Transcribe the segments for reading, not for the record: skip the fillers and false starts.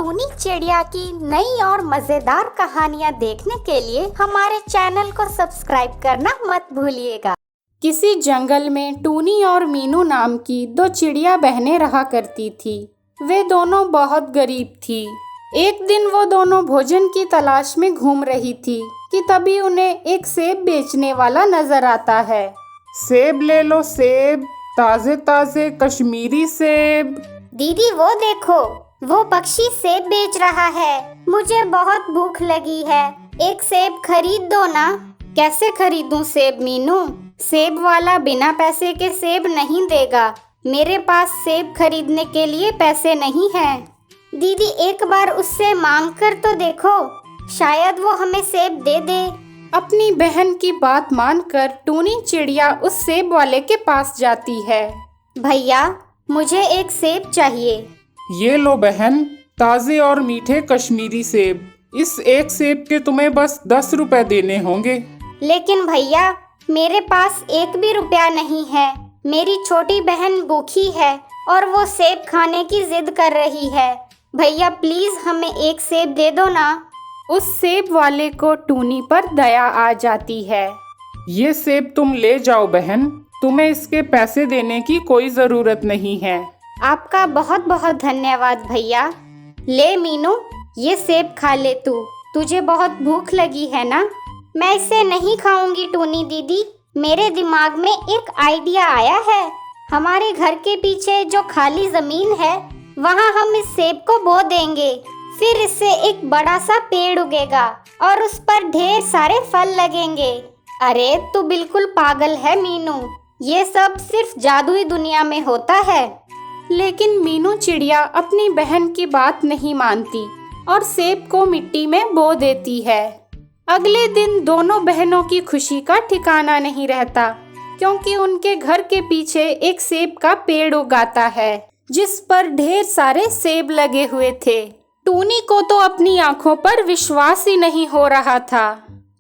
टूनी चिड़िया की नई और मजेदार कहानियाँ देखने के लिए हमारे चैनल को सब्सक्राइब करना मत भूलिएगा। किसी जंगल में टूनी और मीनू नाम की दो चिड़िया बहनें रहा करती थी। वे दोनों बहुत गरीब थी। एक दिन वो दोनों भोजन की तलाश में घूम रही थी कि तभी उन्हें एक सेब बेचने वाला नजर आता है। सेब ले लो सेब, ताजे ताजे कश्मीरी सेब। दीदी वो देखो, वो पक्षी सेब बेच रहा है। मुझे बहुत भूख लगी है, एक सेब खरीद दो ना। कैसे खरीदूं सेब मीनू? सेब वाला बिना पैसे के सेब नहीं देगा। मेरे पास सेब खरीदने के लिए पैसे नहीं हैं। दीदी एक बार उससे मांग कर तो देखो, शायद वो हमें सेब दे दे। अपनी बहन की बात मानकर टूनी चिड़िया उस सेब वाले के पास जाती है। भैया मुझे एक सेब चाहिए। ये लो बहन, ताजे और मीठे कश्मीरी सेब। इस एक सेब के तुम्हें बस 10 रुपए देने होंगे। लेकिन भैया मेरे पास एक भी रुपया नहीं है। मेरी छोटी बहन भूखी है और वो सेब खाने की जिद कर रही है। भैया प्लीज हमें एक सेब दे दो ना। उस सेब वाले को टूनी पर दया आ जाती है। ये सेब तुम ले जाओ बहन, तुम्हें इसके पैसे देने की कोई ज़रूरत नहीं है। आपका बहुत बहुत धन्यवाद भैया। ले मीनू, ये सेब खा ले तू। तुझे बहुत भूख लगी है ना? मैं इसे नहीं खाऊंगी टूनी दीदी। मेरे दिमाग में एक आइडिया आया है। हमारे घर के पीछे जो खाली जमीन है वहाँ हम इस सेब को बो देंगे। फिर इससे एक बड़ा सा पेड़ उगेगा और उस पर ढेर सारे फल लगेंगे। अरे तू बिल्कुल पागल है मीनू, ये सब सिर्फ जादुई दुनिया में होता है। लेकिन मीनू चिड़िया अपनी बहन की बात नहीं मानती और सेब को मिट्टी में बो देती है। अगले दिन दोनों बहनों की खुशी का ठिकाना नहीं रहता, क्योंकि उनके घर के पीछे एक सेब का पेड़ उगाता है जिस पर ढेर सारे सेब लगे हुए थे। टूनी को तो अपनी आंखों पर विश्वास ही नहीं हो रहा था।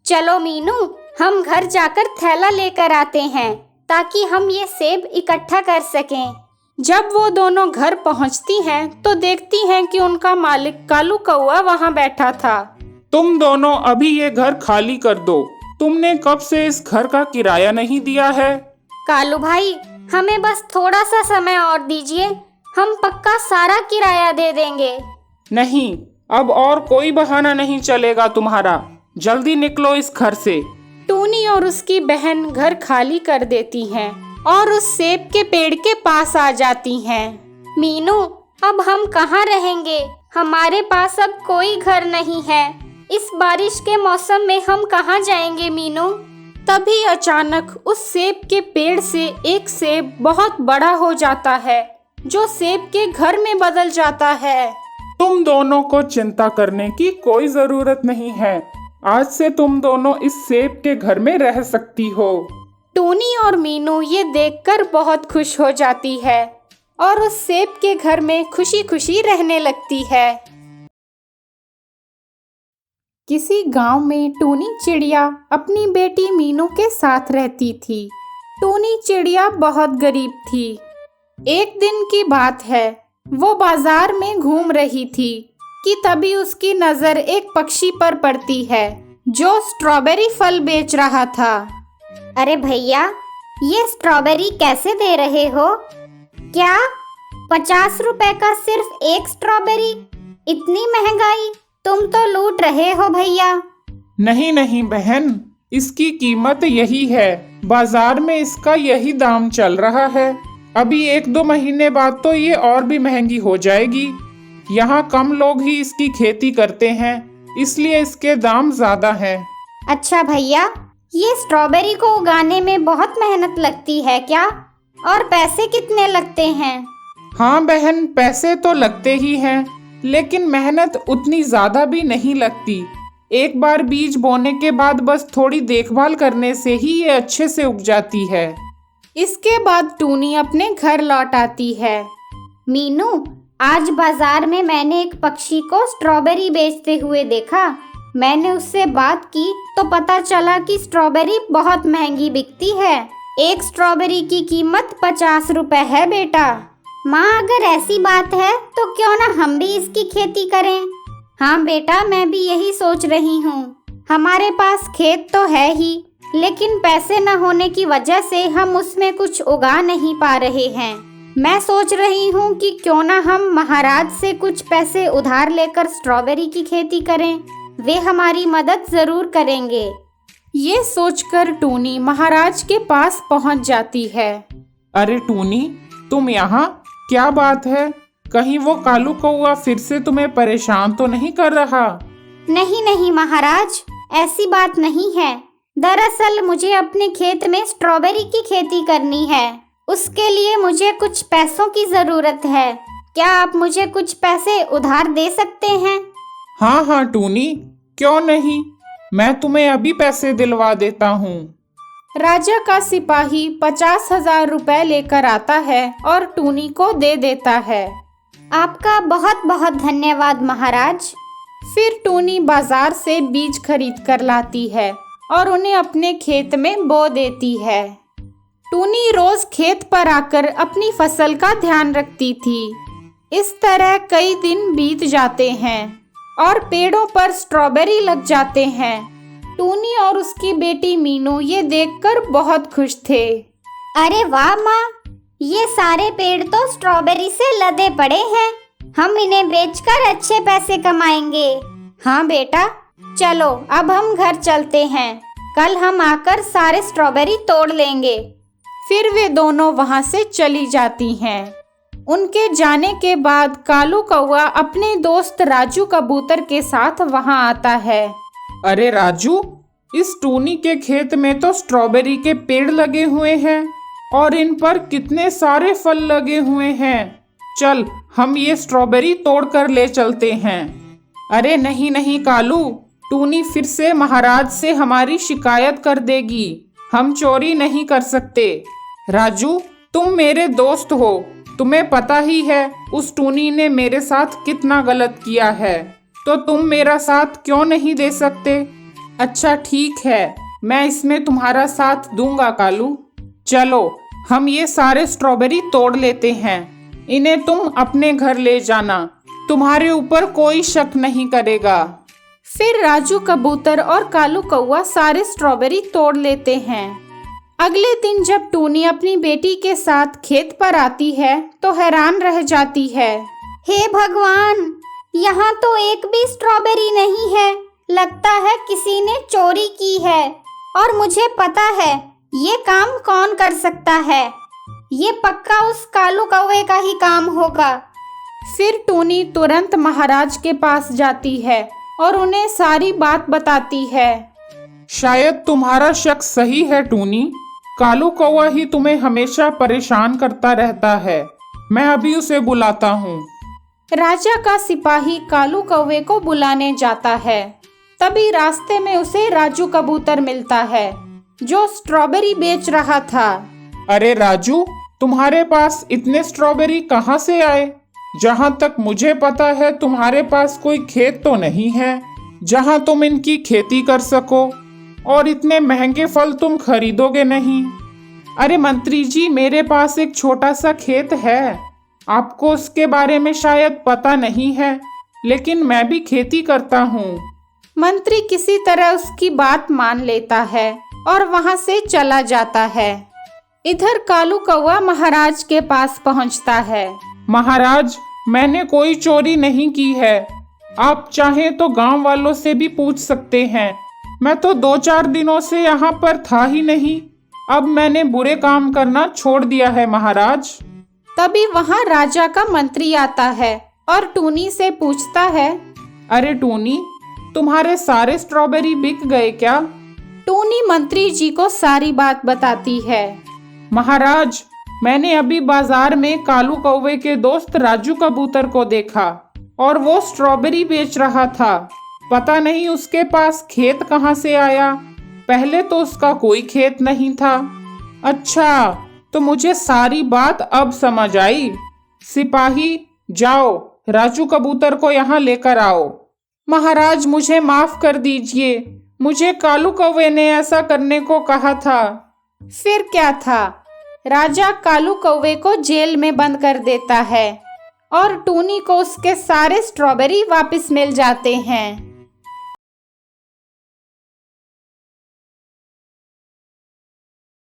चलो मीनू, हम घर जाकर थैला लेकर आते हैं ताकि हम ये सेब इकट्ठा कर सकें। जब वो दोनों घर पहुंचती हैं तो देखती हैं कि उनका मालिक कालू कौआ वहां बैठा था। तुम दोनों अभी ये घर खाली कर दो। तुमने कब से इस घर का किराया नहीं दिया है? कालू भाई, हमें बस थोड़ा सा समय और दीजिए, हम पक्का सारा किराया दे देंगे। नहीं, अब और कोई बहाना नहीं चलेगा तुम्हारा। जल्दी निकलो इस घर से। टूनी और उसकी बहन घर खाली कर देती हैं और उस सेब के पेड़ के पास आ जाती हैं। मीनू, अब हम कहाँ रहेंगे? हमारे पास अब कोई घर नहीं है। इस बारिश के मौसम में हम कहाँ जाएंगे मीनू? तभी अचानक उस सेब के पेड़ से एक सेब बहुत बड़ा हो जाता है, जो सेब के घर में बदल जाता है। तुम दोनों को चिंता करने की कोई जरूरत नहीं है। आज से तुम दोनों इस सेब के घर में रह सकती हो। टूनी और मीनू ये देखकर बहुत खुश हो जाती है और उस सेब के घर में खुशी खुशी रहने लगती है। किसी गांव में टूनी चिड़िया अपनी बेटी मीनू के साथ रहती थी। टूनी चिड़िया बहुत गरीब थी। एक दिन की बात है, वो बाजार में घूम रही थी कि तभी उसकी नज़र एक पक्षी पर पड़ती है जो स्ट्रॉबेरी फल बेच रहा था। अरे भैया, ये स्ट्रॉबेरी कैसे दे रहे हो? क्या 50 रुपए का सिर्फ एक स्ट्रॉबेरी? इतनी महंगाई! तुम तो लूट रहे हो भैया। नहीं नहीं बहन, इसकी कीमत यही है। बाजार में इसका यही दाम चल रहा है। अभी 1-2 महीने बाद तो ये और भी महंगी हो जाएगी। यहाँ कम लोग ही इसकी खेती करते हैं, इसलिए इसके दाम ज्यादा हैं। अच्छा भैया, ये स्ट्रॉबेरी को उगाने में बहुत मेहनत लगती है क्या? और पैसे कितने लगते हैं? हाँ बहन, पैसे तो लगते ही हैं, लेकिन मेहनत उतनी ज्यादा भी नहीं लगती। एक बार बीज बोने के बाद बस थोड़ी देखभाल करने से ही ये अच्छे से उग जाती है। इसके बाद टूनी अपने घर लौट आती है। मीनू, आज बाजार में मैंने एक पक्षी को स्ट्रॉबेरी बेचते हुए देखा। मैंने उससे बात की तो पता चला कि स्ट्रॉबेरी बहुत महंगी बिकती है। एक स्ट्रॉबेरी की कीमत 50 रुपए है बेटा। माँ, अगर ऐसी बात है तो क्यों ना हम भी इसकी खेती करें। हाँ बेटा, मैं भी यही सोच रही हूँ। हमारे पास खेत तो है ही, लेकिन पैसे न होने की वजह से हम उसमें कुछ उगा नहीं पा रहे हैं। मैं सोच रही हूँ कि क्यों ना हम महाराज से कुछ पैसे उधार लेकर स्ट्रॉबेरी की खेती करें। वे हमारी मदद जरूर करेंगे। ये सोचकर टूनी महाराज के पास पहुंच जाती है। अरे टूनी, तुम यहाँ? क्या बात है? कहीं वो कालू कौआ फिर से तुम्हें परेशान तो नहीं कर रहा? नहीं नहीं महाराज, ऐसी बात नहीं है। दरअसल मुझे अपने खेत में स्ट्रॉबेरी की खेती करनी है। उसके लिए मुझे कुछ पैसों की जरूरत है। क्या आप मुझे कुछ पैसे उधार दे सकते हैं? हाँ हाँ टूनी, क्यों नहीं, मैं तुम्हें अभी पैसे दिलवा देता हूँ। राजा का सिपाही 50,000 रुपए लेकर आता है और टूनी को दे देता है। आपका बहुत बहुत धन्यवाद महाराज। फिर टूनी बाजार से बीज खरीद कर लाती है और उन्हें अपने खेत में बो देती है। टूनी रोज खेत पर आकर अपनी फसल का ध्यान रखती थी। इस तरह कई दिन बीत जाते हैं और पेड़ों पर स्ट्रॉबेरी लग जाते हैं। टूनी और उसकी बेटी मीनू ये देखकर बहुत खुश थे। अरे वाह माँ, ये सारे पेड़ तो स्ट्रॉबेरी से लदे पड़े हैं। हम इन्हें बेचकर अच्छे पैसे कमाएंगे। हाँ बेटा, चलो अब हम घर चलते हैं। कल हम आकर सारे स्ट्रॉबेरी तोड़ लेंगे। फिर वे दोनों वहां से चली जाती हैं। उनके जाने के बाद कालू कौआ अपने दोस्त राजू कबूतर के साथ वहां आता है। अरे राजू, इस टूनी के खेत में तो स्ट्रॉबेरी के पेड़ लगे हुए हैं और इन पर कितने सारे फल लगे हुए हैं। चल, हम ये स्ट्रॉबेरी तोड़ कर ले चलते हैं। अरे नहीं नहीं कालू, टूनी फिर से महाराज से हमारी शिकायत कर देगी। हम चोरी नहीं कर सकते। राजू, तुम मेरे दोस्त हो, तुम्हें पता ही है उस टूनी ने मेरे साथ कितना गलत किया है, तो तुम मेरा साथ क्यों नहीं दे सकते? अच्छा ठीक है, मैं इसमें तुम्हारा साथ दूंगा कालू। चलो, हम ये सारे स्ट्रॉबेरी तोड़ लेते हैं। इन्हें तुम अपने घर ले जाना, तुम्हारे ऊपर कोई शक नहीं करेगा। फिर राजू कबूतर और कालू कौआ सारे स्ट्रॉबेरी तोड़ लेते हैं। अगले दिन जब टूनी अपनी बेटी के साथ खेत पर आती है तो हैरान रह जाती है। हे भगवान, यहाँ तो एक भी स्ट्रॉबेरी नहीं है। लगता है किसी ने चोरी की है। और मुझे पता है ये काम कौन कर सकता है। ये पक्का उस कालू कौवे का ही काम होगा। फिर टूनी तुरंत महाराज के पास जाती है और उन्हें सारी बात बताती है। शायद तुम्हारा शक सही है टूनी, कालू कौवा ही तुम्हें हमेशा परेशान करता रहता है। मैं अभी उसे बुलाता हूँ। राजा का सिपाही कालू कौवे को बुलाने जाता है। तभी रास्ते में उसे राजू कबूतर मिलता है, जो स्ट्रॉबेरी बेच रहा था। अरे राजू, तुम्हारे पास इतने स्ट्रॉबेरी कहाँ से आए? जहाँ तक मुझे पता है तुम्हारे पास कोई खेत तो नहीं है जहाँ तुम इनकी खेती कर सको, और इतने महंगे फल तुम खरीदोगे नहीं। अरे मंत्री जी, मेरे पास एक छोटा सा खेत है। आपको उसके बारे में शायद पता नहीं है, लेकिन मैं भी खेती करता हूँ। मंत्री किसी तरह उसकी बात मान लेता है और वहां से चला जाता है। इधर कालू कौवा महाराज के पास पहुंचता है। महाराज, मैंने कोई चोरी नहीं की है। आप चाहें तो गांव वालों से भी पूछ सकते हैं। मैं तो 2-4 दिनों से यहाँ पर था ही नहीं। अब मैंने बुरे काम करना छोड़ दिया है महाराज। तभी वहाँ राजा का मंत्री आता है और टूनी से पूछता है। अरे टूनी, तुम्हारे सारे स्ट्रॉबेरी बिक गए क्या? टूनी मंत्री जी को सारी बात बताती है। महाराज, मैंने अभी बाजार में कालू कौवे के दोस्त राजू कबूतर को देखा और वो स्ट्रॉबेरी बेच रहा था। पता नहीं उसके पास खेत कहाँ से आया। पहले तो उसका कोई खेत नहीं था। अच्छा, तो मुझे सारी बात अब समझ आई। सिपाही, जाओ राजू कबूतर को यहाँ लेकर आओ। महाराज, मुझे माफ कर दीजिए। मुझे कालू कौवे ने ऐसा करने को कहा था। फिर क्या था, राजा कालू कौवे को जेल में बंद कर देता है और टूनी को उसके सारे स्ट्रॉबेरी वापस मिल जाते हैं।